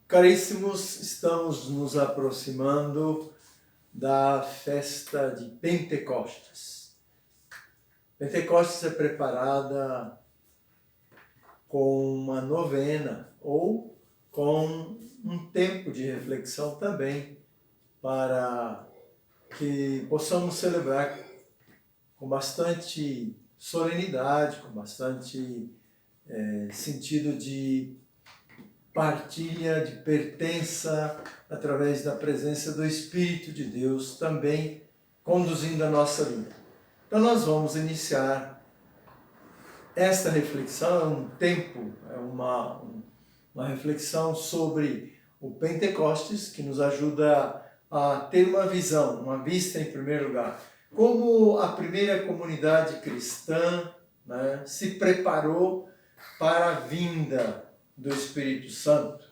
Caríssimos, estamos nos aproximando da festa de Pentecostes. Pentecostes é preparada com uma novena ou com um tempo de reflexão também, para que possamos celebrar com bastante solenidade, com bastante sentido de partilha, de pertença, através da presença do Espírito de Deus também conduzindo a nossa vida. Então nós vamos iniciar esta reflexão, é um tempo, é uma reflexão sobre o Pentecostes, que nos ajuda a ter uma visão, uma vista em primeiro lugar. Como a primeira comunidade cristã, né, se preparou para a vinda do Espírito Santo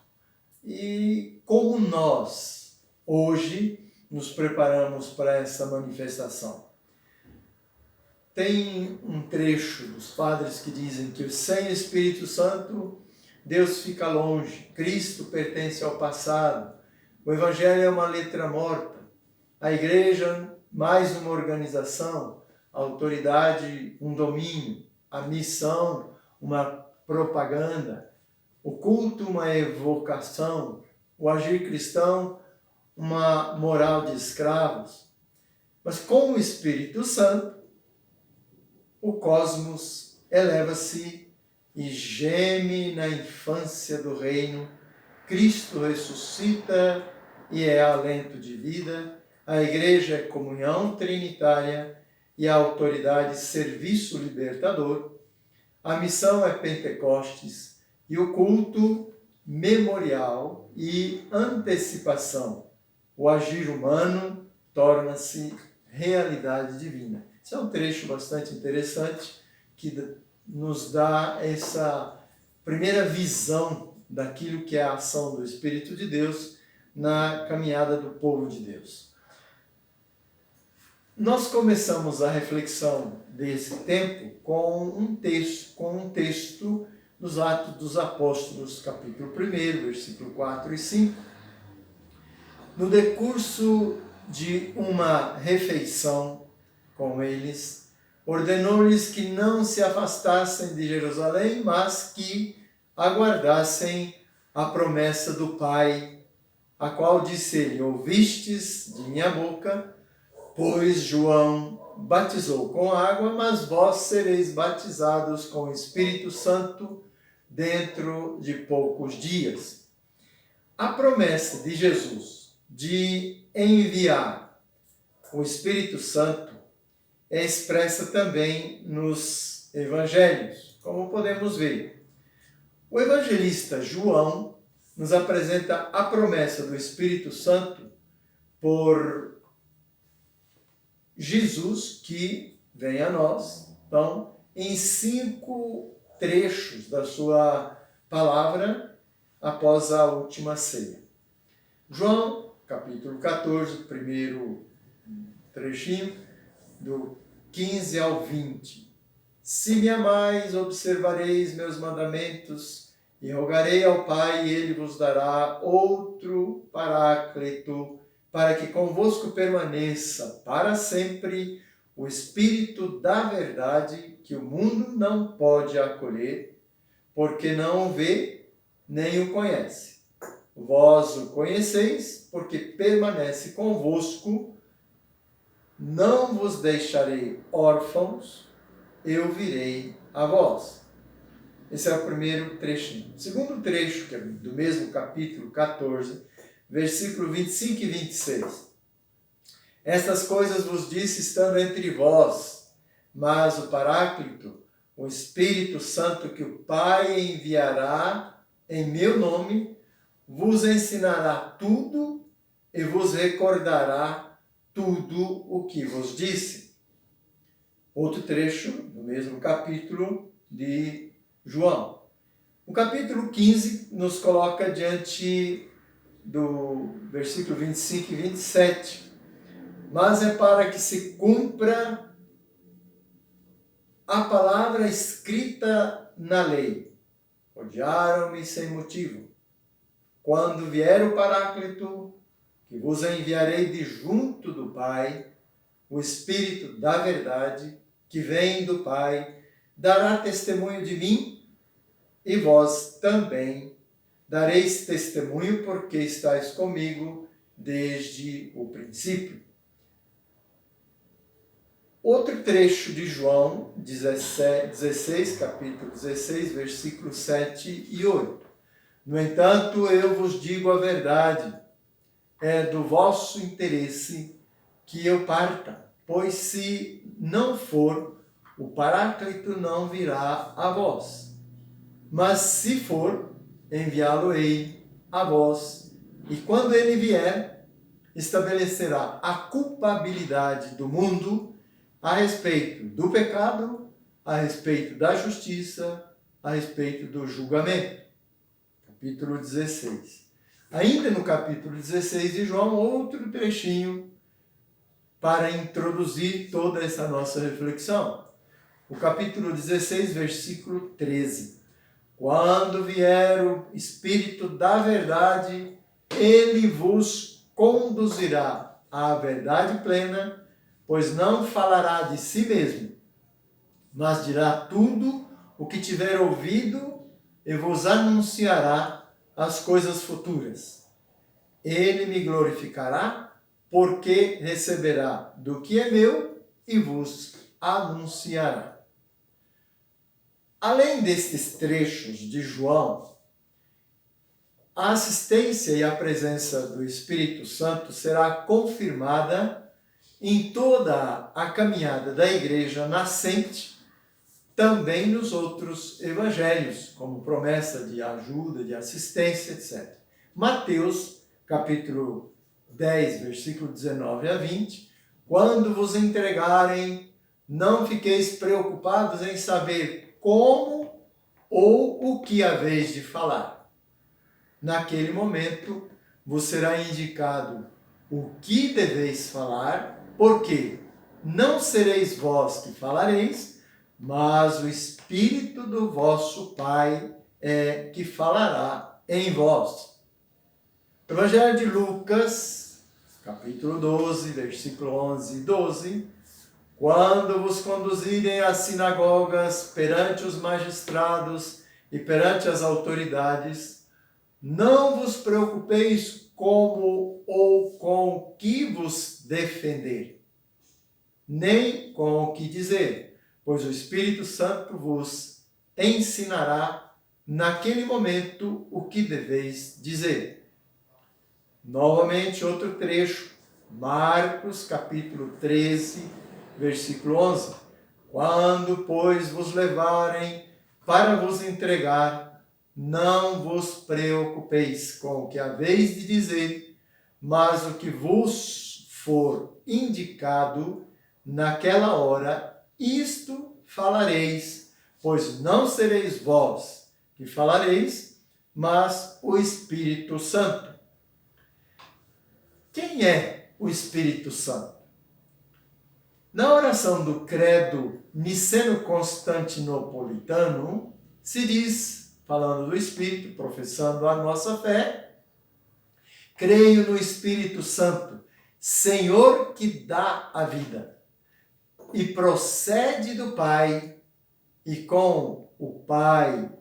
e como nós, hoje, nos preparamos para essa manifestação. Tem um trecho dos padres que dizem que sem o Espírito Santo, Deus fica longe, Cristo pertence ao passado, o Evangelho é uma letra morta, a Igreja, mais uma organização, a autoridade, um domínio, a missão, uma propaganda, o culto, uma evocação, o agir cristão, uma moral de escravos. Mas com o Espírito Santo, o cosmos eleva-se e geme na infância do reino. Cristo ressuscita e é alento de vida. A Igreja é comunhão trinitária e a autoridade serviço libertador. A missão é Pentecostes e o culto memorial e antecipação. O agir humano torna-se realidade divina. Esse é um trecho bastante interessante que nos dá essa primeira visão daquilo que é a ação do Espírito de Deus na caminhada do povo de Deus. Nós começamos a reflexão desse tempo com um texto dos Atos dos Apóstolos, capítulo 1, versículo 4 e 5. No decurso de uma refeição com eles, ordenou-lhes que não se afastassem de Jerusalém, mas que aguardassem a promessa do Pai, a qual disse ele: ouvistes de minha boca, pois João batizou com água, mas vós sereis batizados com o Espírito Santo dentro de poucos dias. A promessa de Jesus de enviar o Espírito Santo é expressa também nos evangelhos, como podemos ver. O evangelista João nos apresenta a promessa do Espírito Santo por Jesus, que vem a nós, então, em 5 trechos da sua palavra após a última ceia. João, capítulo 14, primeiro trechinho, do 15 ao 20. Se me amais, observareis meus mandamentos, e rogarei ao Pai, e ele vos dará outro Paráclito, para que convosco permaneça para sempre o Espírito da verdade, que o mundo não pode acolher, porque não o vê, nem o conhece. Vós o conheceis, porque permanece convosco. Não vos deixarei órfãos, eu virei a vós. Esse é o primeiro trechinho. O segundo trecho, que é do mesmo capítulo 14, versículo 25 e 26. Estas coisas vos disse estando entre vós, mas o Paráclito, o Espírito Santo que o Pai enviará em meu nome, vos ensinará tudo e vos recordará tudo o que vos disse. Outro trecho do mesmo capítulo de João. O capítulo 15 nos coloca diante do versículo 25 e 27. Mas é para que se cumpra a palavra escrita na lei. Odiaram-me sem motivo. quando vier o Paráclito, que vos enviarei de junto do Pai, o Espírito da verdade, que vem do Pai, dará testemunho de mim, e vós também dareis testemunho, porque estáis comigo desde o princípio. Outro trecho de João 16, capítulo 16, versículos 7 e 8. No entanto, eu vos digo a verdade, é do vosso interesse que eu parta, pois se não for, o Paráclito não virá a vós. Mas se for, enviá-lo-ei a vós, e quando ele vier, estabelecerá a culpabilidade do mundo a respeito do pecado, a respeito da justiça, a respeito do julgamento. Capítulo 16. Ainda no capítulo 16 de João, outro trechinho para introduzir toda essa nossa reflexão. O capítulo 16, versículo 13. Quando vier o Espírito da verdade, ele vos conduzirá à verdade plena, pois não falará de si mesmo, mas dirá tudo o que tiver ouvido e vos anunciará as coisas futuras. Ele me glorificará, porque receberá do que é meu e vos anunciará. Além destes trechos de João, a assistência e a presença do Espírito Santo será confirmada em toda a caminhada da igreja nascente, também nos outros evangelhos, como promessa de ajuda, de assistência, etc. Mateus, capítulo 10, versículo 19 a 20, quando vos entregarem, não fiqueis preocupados em saber como ou o que haveis de falar. Naquele momento vos será indicado o que deveis falar, porque não sereis vós que falareis, mas o Espírito do vosso Pai é que falará em vós. Evangelho de Lucas, capítulo 12, versículo 11 e 12. Quando vos conduzirem às sinagogas, perante os magistrados e perante as autoridades, não vos preocupeis como ou com o que vos defender, nem com o que dizer, pois o Espírito Santo vos ensinará naquele momento o que deveis dizer. Novamente, outro trecho, Marcos, capítulo 13, versículo 11. Quando, pois, vos levarem para vos entregar, não vos preocupeis com o que haveis de dizer, mas o que vos for indicado naquela hora, isto falareis, pois não sereis vós que falareis, mas o Espírito Santo. Quem é o Espírito Santo? Na oração do credo niceno-constantinopolitano, se diz, falando do Espírito, professando a nossa fé, creio no Espírito Santo, Senhor que dá a vida, e procede do Pai, e com o Pai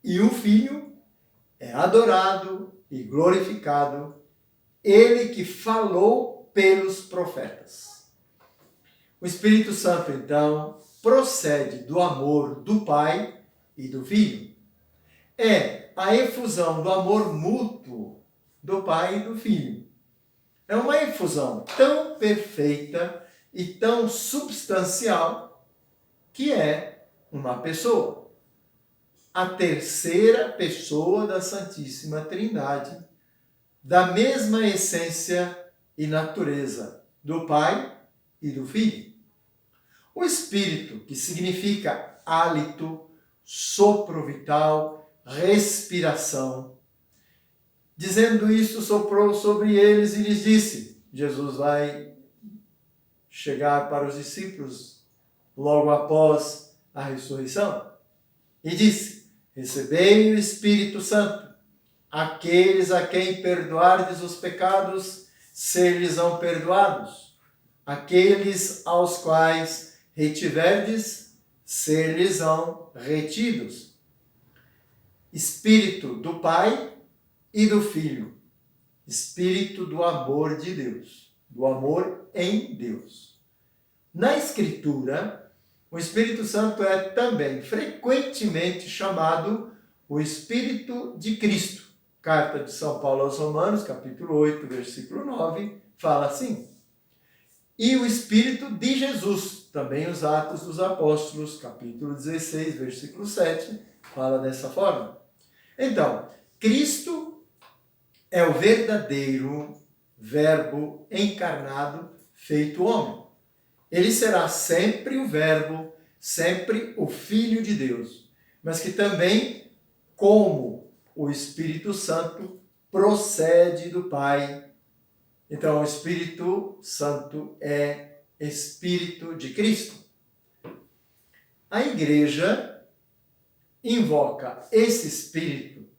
e o Filho é adorado e glorificado, ele que falou pelos profetas. O Espírito Santo, então, procede do amor do Pai e do Filho. É a efusão do amor mútuo do Pai e do Filho. É uma efusão tão perfeita e tão substancial que é uma pessoa. A terceira pessoa da Santíssima Trindade, da mesma essência e natureza do Pai e do Filho. O Espírito, que significa hálito, sopro vital, respiração. Dizendo isso, soprou sobre eles e lhes disse, Jesus vai chegar para os discípulos logo após a ressurreição, e disse, recebei o Espírito Santo. Aqueles a quem perdoardes os pecados, ser-lhes-ão perdoados. Aqueles aos quais retiverdes, ser-lhes-ão retidos. Espírito do Pai e do Filho. Espírito do amor de Deus, do amor em Deus. Na Escritura, o Espírito Santo é também frequentemente chamado o Espírito de Cristo. Carta de São Paulo aos Romanos, capítulo 8, versículo 9, fala assim. E o Espírito de Jesus, também os Atos dos Apóstolos, capítulo 16, versículo 7, fala dessa forma. Então, Cristo é o verdadeiro Verbo encarnado, feito homem. Ele será sempre o Verbo, sempre o Filho de Deus, mas que também, como o Espírito Santo, procede do Pai. Então, o Espírito Santo é Espírito de Cristo. A Igreja invoca esse Espírito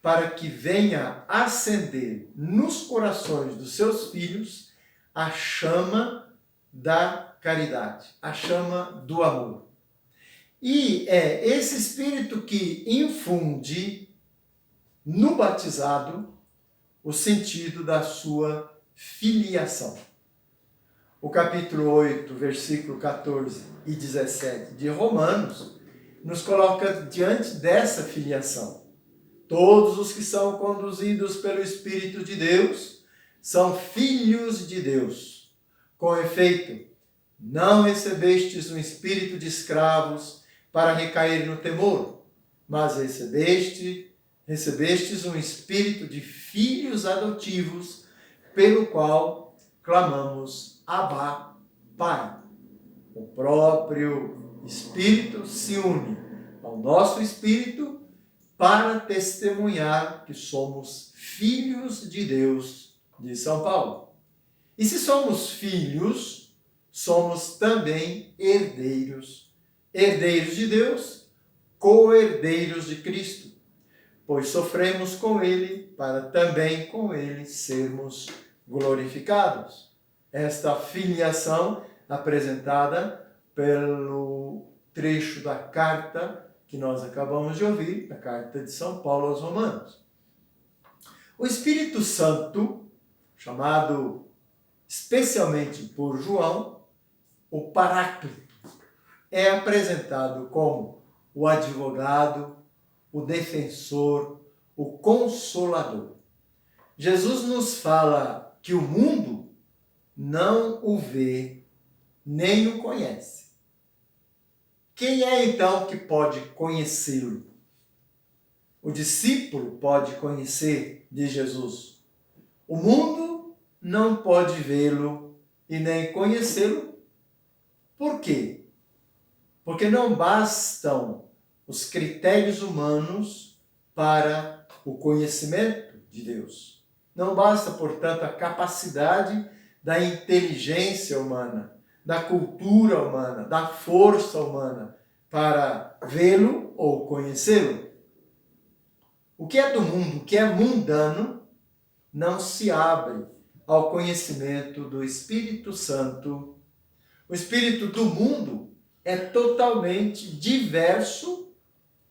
para que venha acender nos corações dos seus filhos a chama da caridade, a chama do amor. E é esse Espírito que infunde no batizado o sentido da sua filiação. O capítulo 8, versículo 14 e 17 de Romanos nos coloca diante dessa filiação. Todos os que são conduzidos pelo Espírito de Deus são filhos de Deus. Com efeito, não recebestes um espírito de escravos para recair no temor, mas recebestes um espírito de filhos adotivos, pelo qual clamamos Abba, Pai. O próprio Espírito se une ao nosso espírito para testemunhar que somos filhos de Deus, diz São Paulo. E se somos filhos, somos também herdeiros. Herdeiros de Deus, co-herdeiros de Cristo, pois sofremos com Ele, para também com Ele sermos glorificados. Esta filiação apresentada pelo trecho da carta que nós acabamos de ouvir, a carta de São Paulo aos Romanos. O Espírito Santo, chamado especialmente por João, o Paráclito, é apresentado como o advogado, o defensor, o consolador. Jesus nos fala que o mundo não o vê nem o conhece. Quem é então que pode conhecê-lo? O discípulo pode conhecer de Jesus. O mundo não pode vê-lo e nem conhecê-lo. Por quê? Porque não bastam os critérios humanos para o conhecimento de Deus. Não basta, portanto, a capacidade da inteligência humana, da cultura humana, da força humana para vê-lo ou conhecê-lo. O que é do mundo, o que é mundano, não se abre ao conhecimento do Espírito Santo. O espírito do mundo é totalmente diverso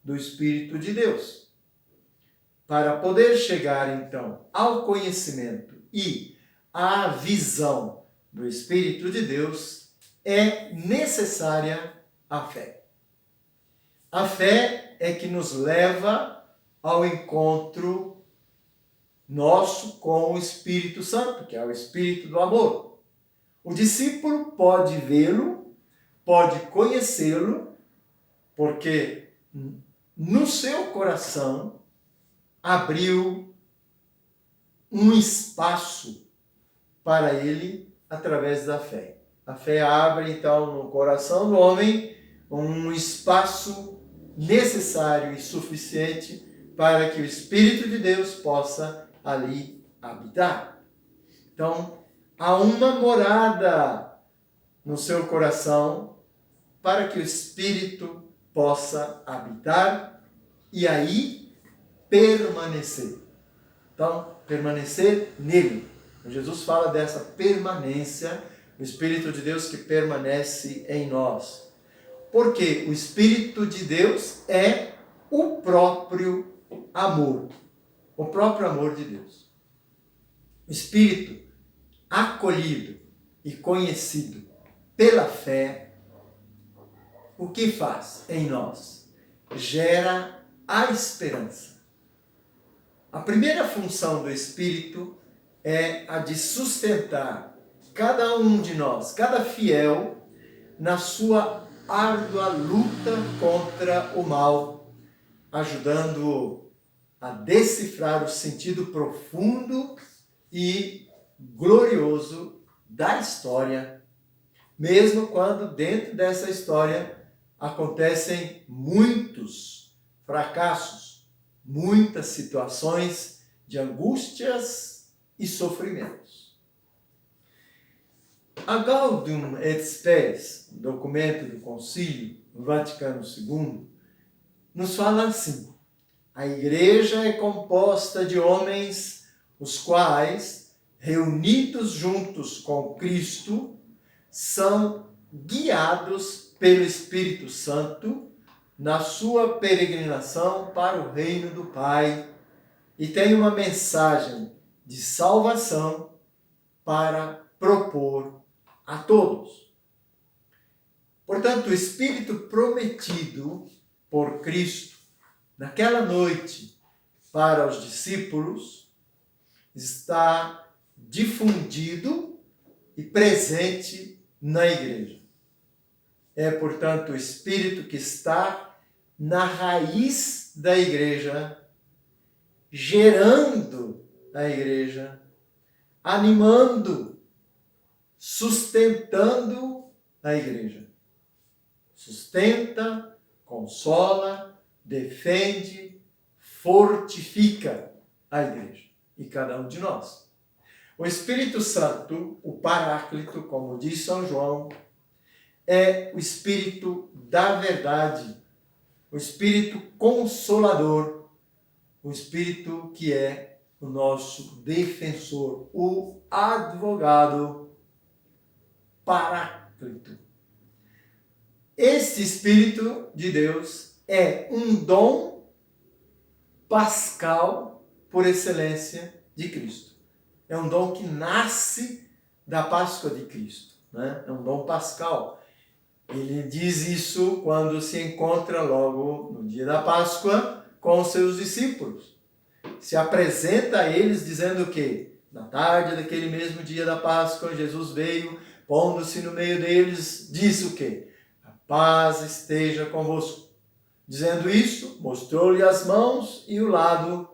do Espírito de Deus. Para poder chegar, então, ao conhecimento e à visão do Espírito de Deus, é necessária a fé. A fé é que nos leva ao encontro nosso com o Espírito Santo, que é o Espírito do amor. O discípulo pode vê-lo, pode conhecê-lo, porque no seu coração abriu um espaço para ele através da fé. A fé abre, então, no coração do homem um espaço necessário e suficiente para que o Espírito de Deus possa ali habitar. Então, há uma morada no seu coração para que o Espírito possa habitar e aí permanecer. Então, permanecer nele. Jesus fala dessa permanência, o Espírito de Deus que permanece em nós. Porque o Espírito de Deus é o próprio amor. O próprio amor de Deus. O Espírito acolhido e conhecido pela fé, o que faz em nós? Gera a esperança. A primeira função do Espírito é a de sustentar cada um de nós, cada fiel, na sua árdua luta contra o mal, ajudando-o a decifrar o sentido profundo e glorioso da história, mesmo quando dentro dessa história acontecem muitos fracassos, muitas situações de angústias e sofrimentos. A Gaudium et Spes, documento do Concílio Vaticano II, nos fala assim: a Igreja é composta de homens os quais, reunidos juntos com Cristo, são guiados pelo Espírito Santo na sua peregrinação para o reino do Pai e têm uma mensagem de salvação para propor a todos. Portanto, o Espírito prometido por Cristo naquela noite para os discípulos está difundido e presente na Igreja. É, portanto, o Espírito que está na raiz da Igreja, gerando a Igreja, animando, sustentando a Igreja. Sustenta, consola, defende, fortifica a Igreja e cada um de nós. O Espírito Santo, o Paráclito, como diz São João, é o Espírito da verdade, o Espírito consolador, o Espírito que é o nosso defensor, o advogado Paráclito. Este Espírito de Deus é um dom pascal por excelência de Cristo. É um dom que nasce da Páscoa de Cristo, né? É um dom pascal. Ele diz isso quando se encontra logo no dia da Páscoa com os seus discípulos. Se apresenta a eles dizendo que, na tarde daquele mesmo dia da Páscoa, Jesus veio, pondo-se no meio deles, disse o quê? A paz esteja convosco. Dizendo isso, mostrou-lhe as mãos e o lado,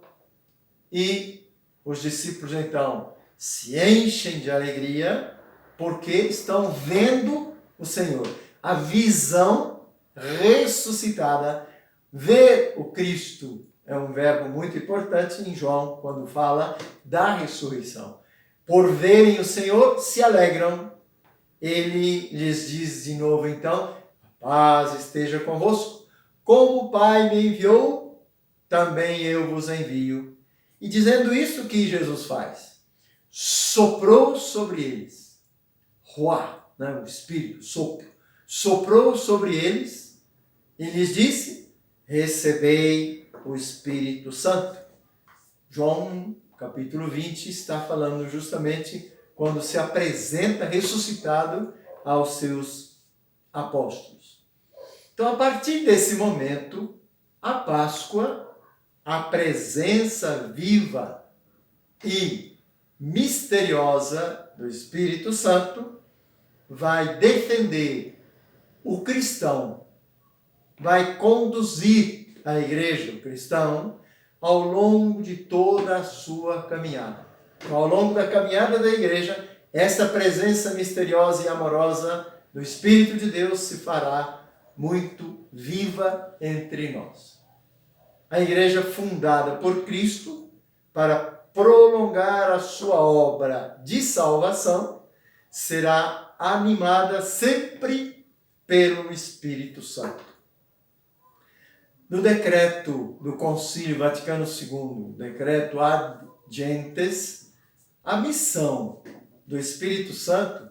e os discípulos então se enchem de alegria porque estão vendo o Senhor. A visão ressuscitada, ver o Cristo, é um verbo muito importante em João, quando fala da ressurreição. Por verem o Senhor, se alegram. Ele lhes diz de novo então, a paz esteja convosco. Como o Pai me enviou, também eu vos envio. E dizendo isso, o que Jesus faz? Soprou sobre eles. Ruá, né? O Espírito, sopro. Soprou sobre eles e lhes disse, recebei o Espírito Santo. João, capítulo 20, está falando justamente quando se apresenta ressuscitado aos seus apóstolos. Então, a partir desse momento, a Páscoa, a presença viva e misteriosa do Espírito Santo, vai defender o cristão, vai conduzir a igreja, o cristão, ao longo de toda a sua caminhada. Então, ao longo da caminhada da igreja, essa presença misteriosa e amorosa do Espírito de Deus se fará muito viva entre nós. A igreja fundada por Cristo para prolongar a sua obra de salvação será animada sempre pelo Espírito Santo. No decreto do Concílio Vaticano II, decreto ad gentes, a missão do Espírito Santo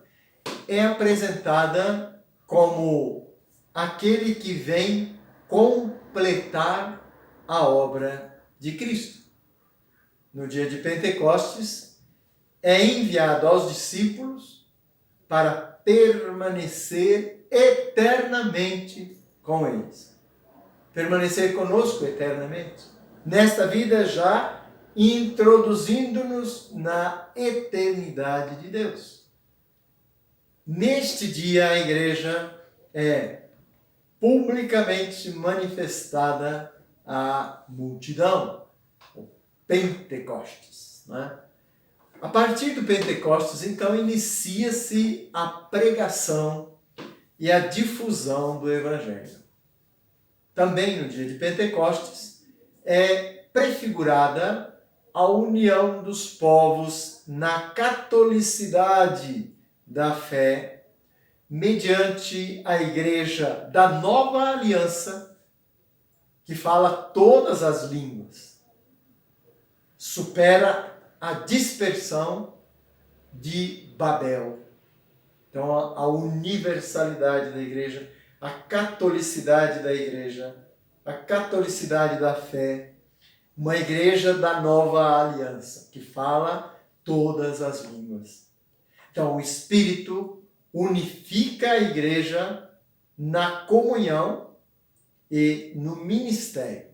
é apresentada como aquele que vem completar a obra de Cristo. No dia de Pentecostes, é enviado aos discípulos para permanecer eternamente com eles. Permanecer conosco eternamente. Nesta vida já introduzindo-nos na eternidade de Deus. Neste dia a igreja é publicamente manifestada à multidão. O Pentecostes, né? A partir do Pentecostes, então, inicia-se a pregação e a difusão do Evangelho. Também no dia de Pentecostes é prefigurada a união dos povos na catolicidade da fé, mediante a igreja da nova aliança, que fala todas as línguas. Supera a dispersão de Babel. Então, a universalidade da igreja, a catolicidade da igreja, a catolicidade da fé, uma igreja da nova aliança, que fala todas as línguas. Então, o Espírito unifica a igreja na comunhão e no ministério.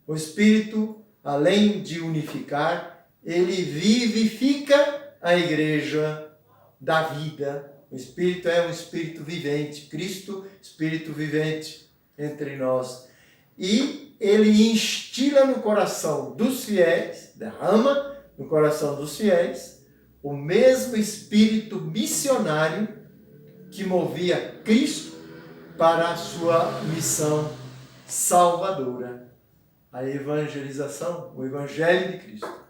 O Espírito, além de unificar, ele vivifica a igreja da vida. O Espírito é um Espírito vivente. Cristo, Espírito vivente entre nós. E ele instila no coração dos fiéis, derrama no coração dos fiéis, o mesmo Espírito missionário que movia Cristo para a sua missão salvadora. A evangelização, o Evangelho de Cristo.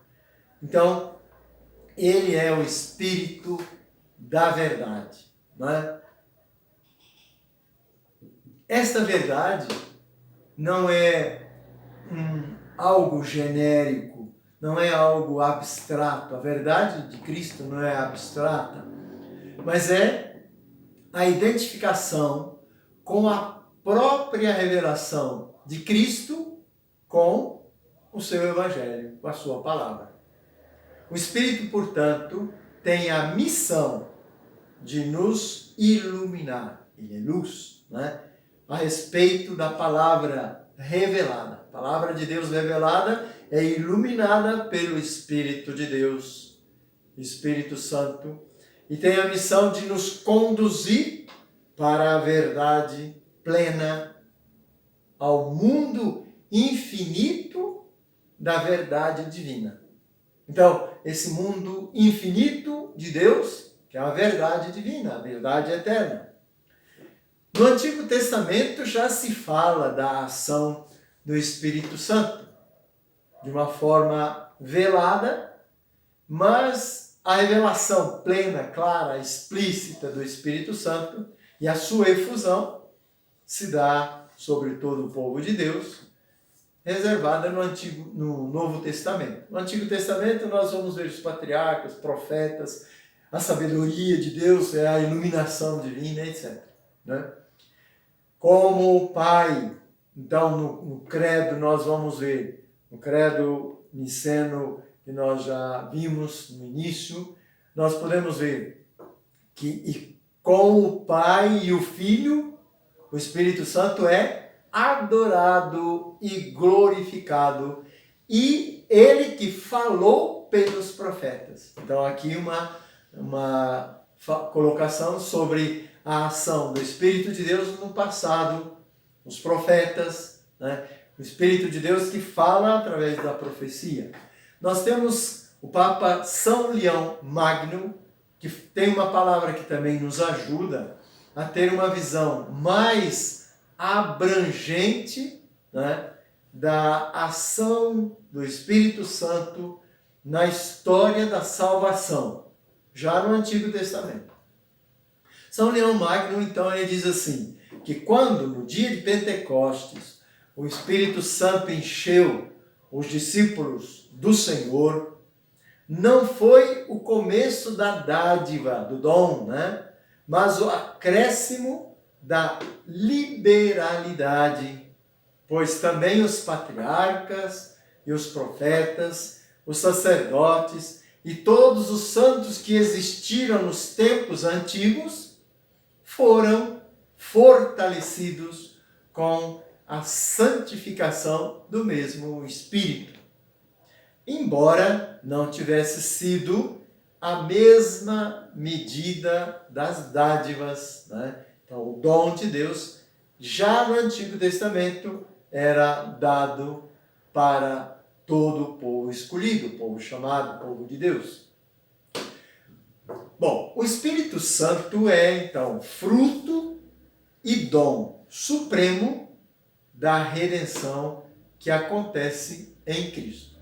Então, ele é o Espírito da verdade. Não é? Esta verdade não é algo genérico, não é algo abstrato. A verdade de Cristo não é abstrata, mas é a identificação com a própria revelação de Cristo com o seu Evangelho, com a sua palavra. O Espírito, portanto, tem a missão de nos iluminar, ele é luz, né? A respeito da palavra revelada. A palavra de Deus revelada é iluminada pelo Espírito de Deus, Espírito Santo, e tem a missão de nos conduzir para a verdade plena, ao mundo infinito da verdade divina. Então, esse mundo infinito de Deus, que é a verdade divina, a verdade eterna. No Antigo Testamento já se fala da ação do Espírito Santo, de uma forma velada, mas a revelação plena, clara, explícita do Espírito Santo e a sua efusão se dá sobre todo o povo de Deus, reservada no Novo Testamento. No Antigo Testamento nós vamos ver os patriarcas, profetas, a sabedoria de Deus, a iluminação divina, etc. Né? Como o Pai, então no credo nós vamos ver, no credo niceno que nós já vimos no início, nós podemos ver que com o Pai e o Filho, o Espírito Santo é adorado e glorificado, e ele que falou pelos profetas. Então aqui uma colocação sobre a ação do Espírito de Deus no passado, os profetas, né? O Espírito de Deus que fala através da profecia. Nós temos o Papa São Leão Magno, que tem uma palavra que também nos ajuda a ter uma visão mais abrangente, né, da ação do Espírito Santo na história da salvação, já no Antigo Testamento. São Leão Magno, então, ele diz assim, que quando, no dia de Pentecostes, o Espírito Santo encheu os discípulos do Senhor, não foi o começo da dádiva, do dom, né? Mas o acréscimo da liberalidade, pois também os patriarcas e os profetas, os sacerdotes e todos os santos que existiram nos tempos antigos foram fortalecidos com a santificação do mesmo Espírito. Embora não tivesse sido a mesma medida das dádivas, né? Então, o dom de Deus, já no Antigo Testamento, era dado para todo o povo escolhido, o povo chamado, o povo de Deus. Bom, o Espírito Santo é, então, fruto e dom supremo da redenção que acontece em Cristo.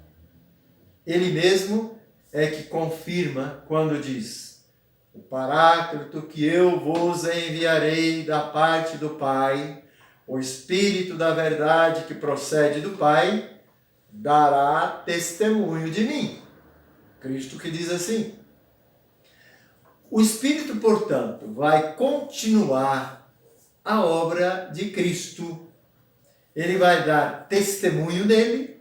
Ele mesmo é que confirma quando diz: o Paráclito que eu vos enviarei da parte do Pai, o Espírito da verdade que procede do Pai, dará testemunho de mim. Cristo que diz assim. O Espírito, portanto, vai continuar a obra de Cristo. Ele vai dar testemunho dele,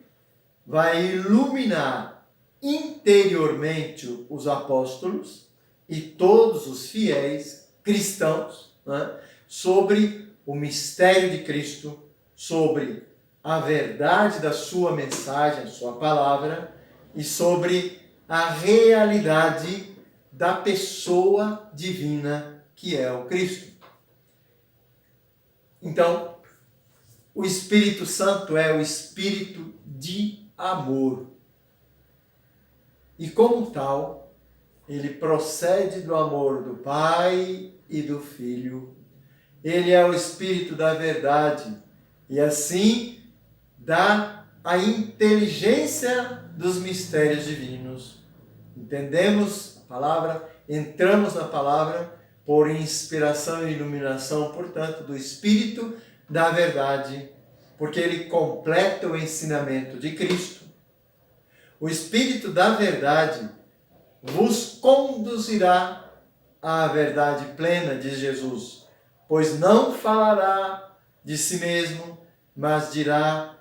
vai iluminar interiormente os apóstolos e todos os fiéis cristãos, né, sobre o mistério de Cristo, sobre a verdade da sua mensagem, a sua palavra, e sobre a realidade da pessoa divina que é o Cristo. Então, o Espírito Santo é o Espírito de amor. E como tal, ele procede do amor do Pai e do Filho. Ele é o Espírito da verdade e assim dá a inteligência dos mistérios divinos. Entendemos a palavra, entramos na palavra por inspiração e iluminação, portanto, do Espírito da verdade, porque ele completa o ensinamento de Cristo. O Espírito da verdade vos conduzirá à verdade plena, diz Jesus, pois não falará de si mesmo, mas dirá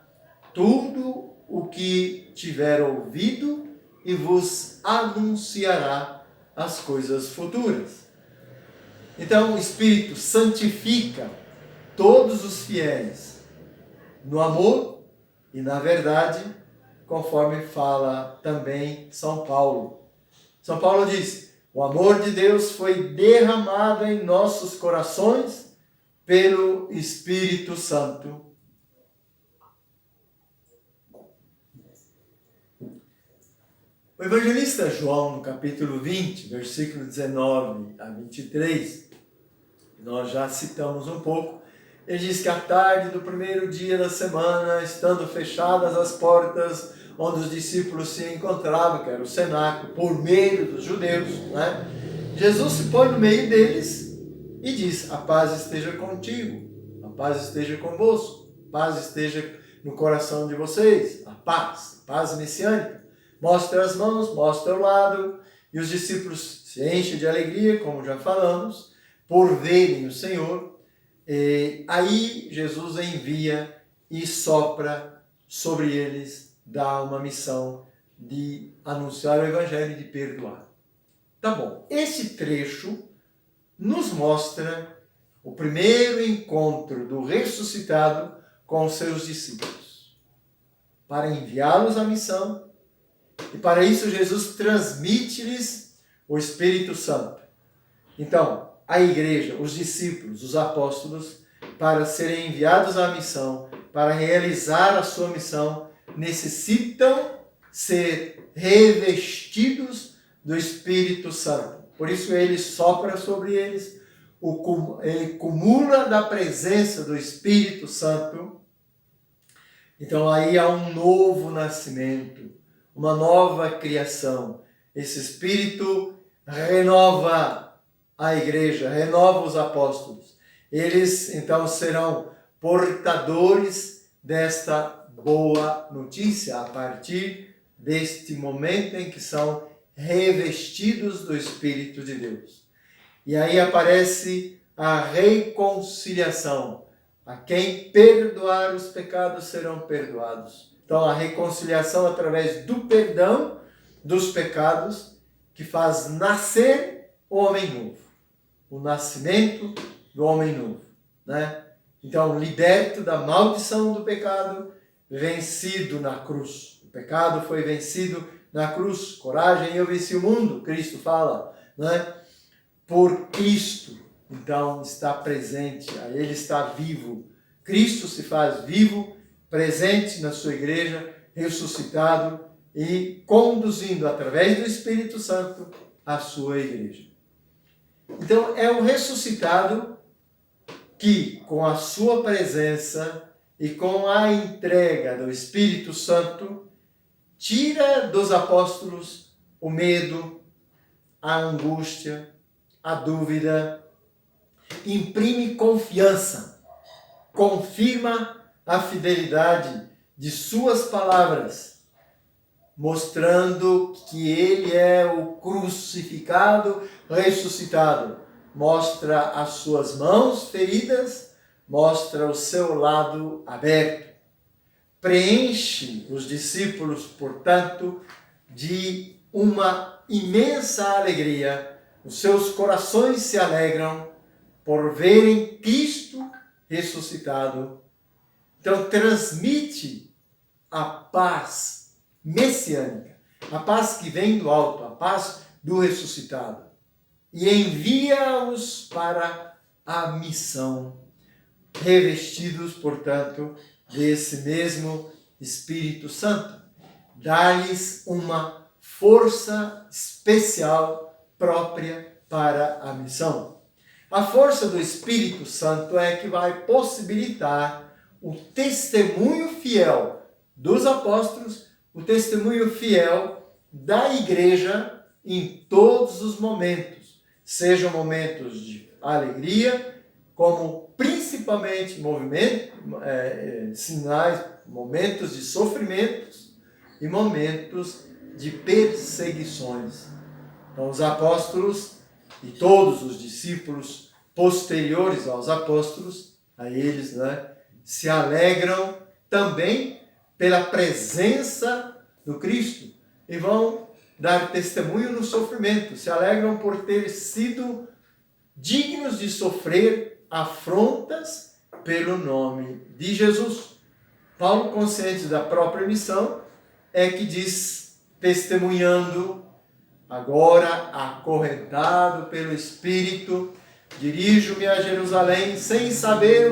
tudo o que tiver ouvido e vos anunciará as coisas futuras. Então, o Espírito santifica todos os fiéis no amor e na verdade, conforme fala também São Paulo. São Paulo diz: o amor de Deus foi derramado em nossos corações pelo Espírito Santo. O evangelista João, no capítulo 20, versículo 19 a 23, nós já citamos um pouco, ele diz que à tarde do primeiro dia da semana, estando fechadas as portas onde os discípulos se encontravam, que era o cenáculo, por medo dos judeus, né? Jesus se põe no meio deles e diz: a paz esteja contigo, a paz esteja convosco, a paz esteja no coração de vocês, a paz messiânica. Mostra as mãos, mostra o lado, e os discípulos se enchem de alegria, como já falamos, por verem o Senhor. E aí Jesus envia e sopra sobre eles, dá uma missão de anunciar o Evangelho e de perdoar. Tá bom, esse trecho nos mostra o primeiro encontro do ressuscitado com os seus discípulos, para enviá-los à missão. E para isso Jesus transmite-lhes o Espírito Santo. Então, a igreja, os discípulos, os apóstolos, para serem enviados à missão, para realizar a sua missão, necessitam ser revestidos do Espírito Santo. Por isso ele sopra sobre eles, ele cumula da presença do Espírito Santo. Então aí há um novo nascimento, uma nova criação. Esse Espírito renova a igreja, renova os apóstolos. Eles, então, serão portadores desta boa notícia a partir deste momento em que são revestidos do Espírito de Deus. E aí aparece a reconciliação. A quem perdoar os pecados serão perdoados. Então, a reconciliação através do perdão dos pecados que faz nascer o homem novo. O nascimento do homem novo, né? Então, liberto da maldição do pecado, vencido na cruz. O pecado foi vencido na cruz. Coragem, eu venci o mundo, Cristo fala, né? Por Cristo, então, está presente, ele está vivo. Cristo se faz vivo, presente na sua igreja, ressuscitado e conduzindo através do Espírito Santo a sua igreja. Então, é o ressuscitado que, com a sua presença e com a entrega do Espírito Santo, tira dos apóstolos o medo, a angústia, a dúvida, imprime confiança, confirma a fidelidade de suas palavras, mostrando que ele é o crucificado, ressuscitado. Mostra as suas mãos feridas, mostra o seu lado aberto. Preenche os discípulos, portanto, de uma imensa alegria. Os seus corações se alegram por verem Cristo ressuscitado. Então, transmite a paz messiânica, a paz que vem do alto, a paz do ressuscitado. E envia-os para a missão, revestidos, portanto, desse mesmo Espírito Santo. Dá-lhes uma força especial própria para a missão. A força do Espírito Santo é que vai possibilitar o testemunho fiel dos apóstolos, o testemunho fiel da igreja em todos os momentos. Sejam momentos de alegria, como principalmente sinais, momentos de sofrimentos e momentos de perseguições. Então, os apóstolos e todos os discípulos posteriores aos apóstolos, a eles, né, se alegram também pela presença do Cristo e vão dar testemunho no sofrimento, se alegram por ter sido dignos de sofrer afrontas pelo nome de Jesus. Paulo, consciente da própria missão, é que diz, testemunhando, agora acorrentado pelo Espírito, dirijo-me a Jerusalém sem saber